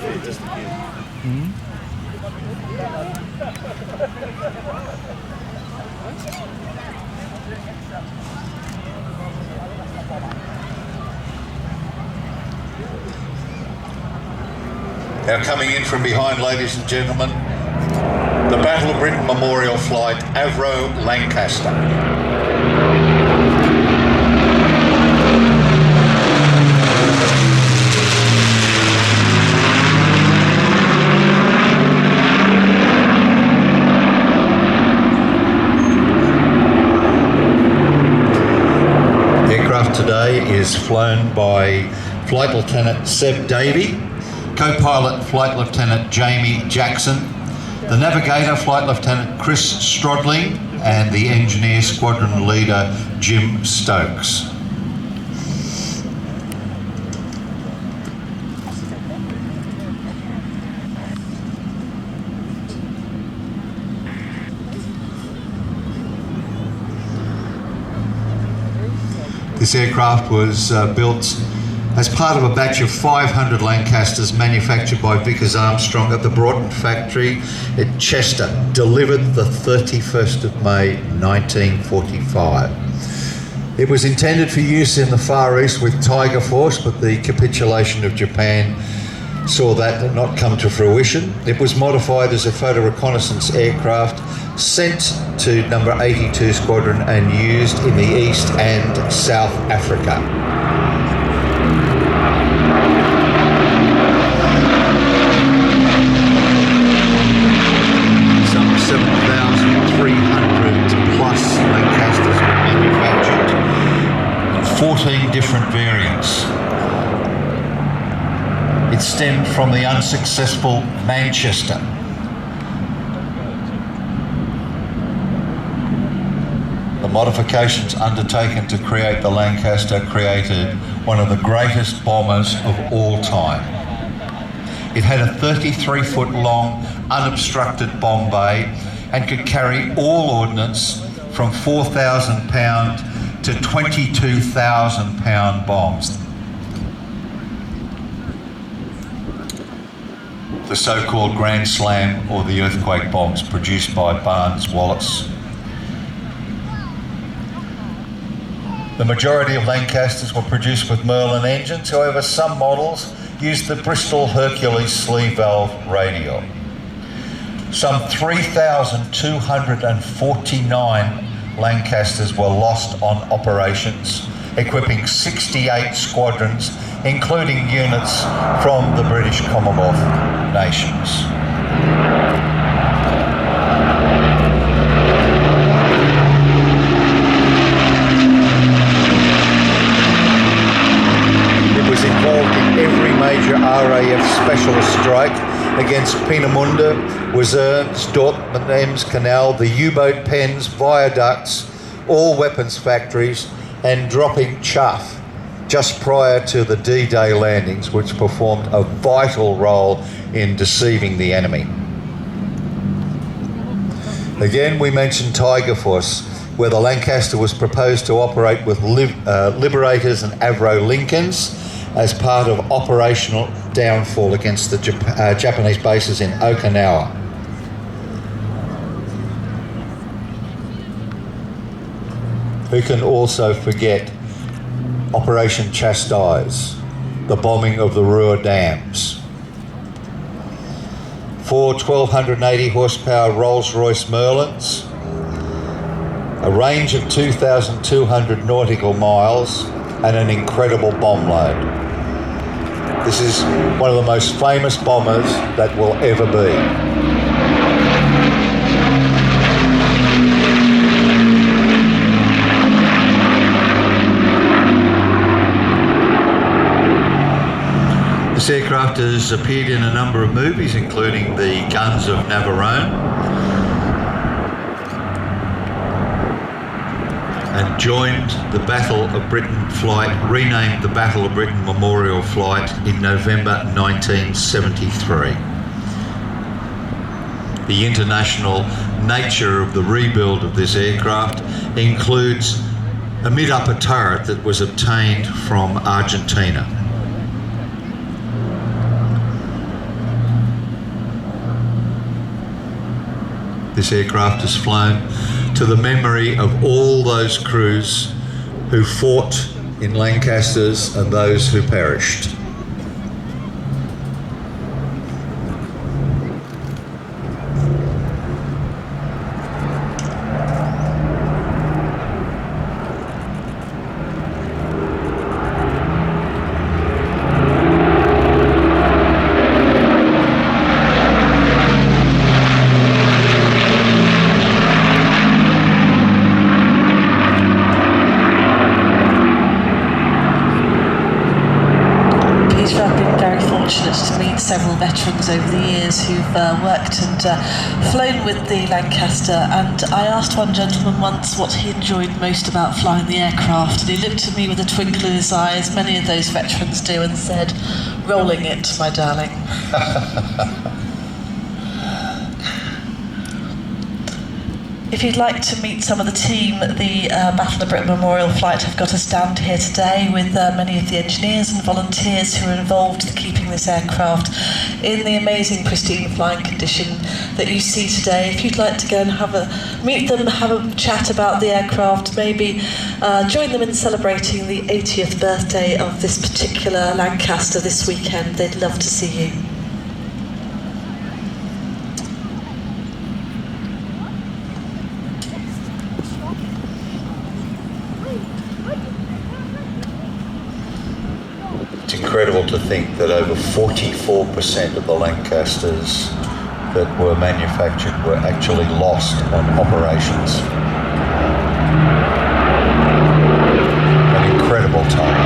Now coming in from behind, ladies and gentlemen, the Battle of Britain Memorial Flight, Avro, Lancaster. Aircraft today is flown by Flight Lieutenant Seb Davey, co-pilot Flight Lieutenant Jamie Jackson, the navigator Flight Lieutenant Chris Strodling, and the engineer squadron leader Jim Stokes. This aircraft was built as part of a batch of 500 Lancasters manufactured by Vickers Armstrong at the Broughton factory at Chester, delivered the 31st of May 1945. It was intended for use in the Far East with Tiger Force, but the capitulation of Japan saw that not come to fruition. It was modified as a photo reconnaissance aircraft, sent to number 82 Squadron and used in the East and South Africa. Some 7,300 plus Lancasters were manufactured in 14 different variants. It stemmed from the unsuccessful Manchester. The modifications undertaken to create the Lancaster created one of the greatest bombers of all time. It had a 33-foot long, unobstructed bomb bay and could carry all ordnance from 4,000 pound to 22,000 pound bombs. The so-called Grand Slam or the earthquake bombs produced by Barnes Wallis. The majority of Lancasters were produced with Merlin engines, however some models used the Bristol Hercules sleeve valve radial. Some 3,249 Lancasters were lost on operations, equipping 68 squadrons, including units from the British Commonwealth nations. It was involved in every major RAF specialist strike against Peenemünde, Wazirns, Dortmund, Ems Canal, the U-boat pens, viaducts, all weapons factories, and dropping chaff just prior to the D-Day landings, which performed a vital role in deceiving the enemy. Again, we mentioned Tiger Force, where the Lancaster was proposed to operate with Liberators and Avro Lincolns as part of operational downfall against the Japanese bases in Okinawa. Who can also forget Operation Chastise, the bombing of the Ruhr dams? 4 1,280 horsepower Rolls-Royce Merlins, a range of 2,200 nautical miles, and an incredible bomb load. This is one of the most famous bombers that will ever be. This aircraft has appeared in a number of movies, including The Guns of Navarone, and joined the Battle of Britain flight, renamed the Battle of Britain Memorial Flight in November 1973. The international nature of the rebuild of this aircraft includes a mid-upper turret that was obtained from Argentina. this aircraft is flown to the memory of all those crews who fought in Lancasters and those who perished. To meet several veterans over the years who've worked and flown with the Lancaster, and I asked one gentleman once what he enjoyed most about flying the aircraft, and he looked at me with a twinkle in his eye, as many of those veterans do, and said, "Rolling it, my darling." If you'd like to meet some of the team, the Battle of Britain Memorial flight have got a stand here today with many of the engineers and volunteers who are involved in keeping this aircraft in the amazing pristine flying condition that you see today. If you'd like to go and meet them, have a chat about the aircraft, maybe join them in celebrating the 80th birthday of this particular Lancaster this weekend, they'd love to see you. It's incredible to think that over 44% of the Lancasters that were manufactured were actually lost on operations. An incredible time.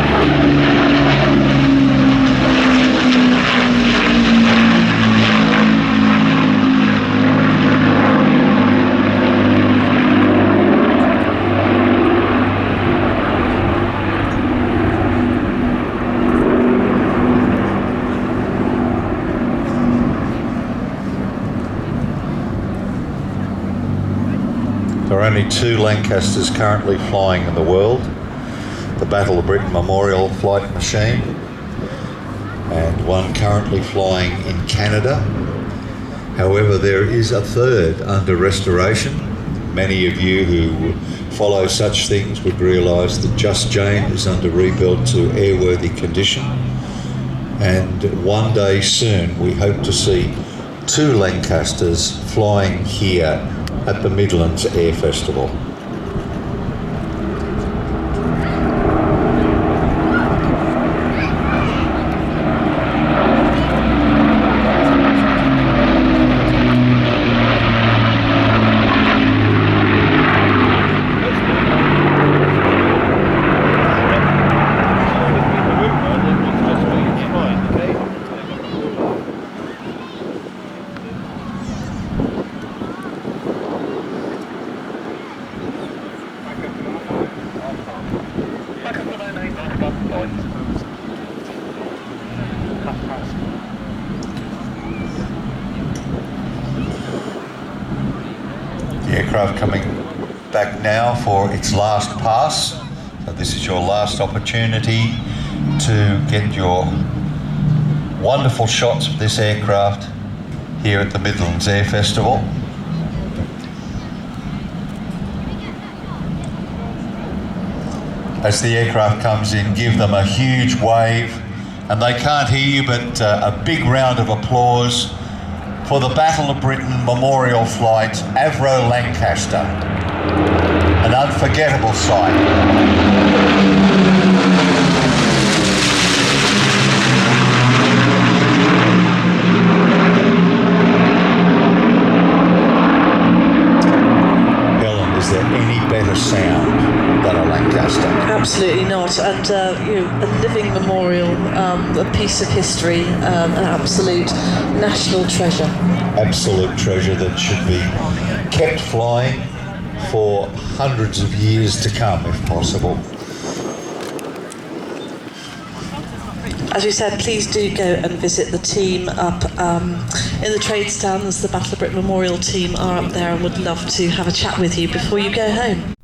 There are only two Lancasters currently flying in the world, the Battle of Britain Memorial flight machine, and one currently flying in Canada. However, there is a third under restoration. Many of you who follow such things would realise that Just Jane is under rebuild to airworthy condition, and one day soon we hope to see two Lancasters flying here at the Midlands Air Festival. The aircraft coming back now for its last pass. So this is your last opportunity to get your wonderful shots of this aircraft here at the Midlands Air Festival. As the aircraft comes in, give them a huge wave, and they can't hear you, but a big round of applause for the Battle of Britain Memorial flight, Avro Lancaster. An unforgettable sight. Is there any better sound than a Lancaster? Absolutely not, and a living memorial, a piece of history, an absolute national treasure. Absolute treasure that should be kept flying for hundreds of years to come, if possible. As we said, please do go and visit the team up in the trade stands. The Battle of Britain Memorial team are up there and would love to have a chat with you before you go home.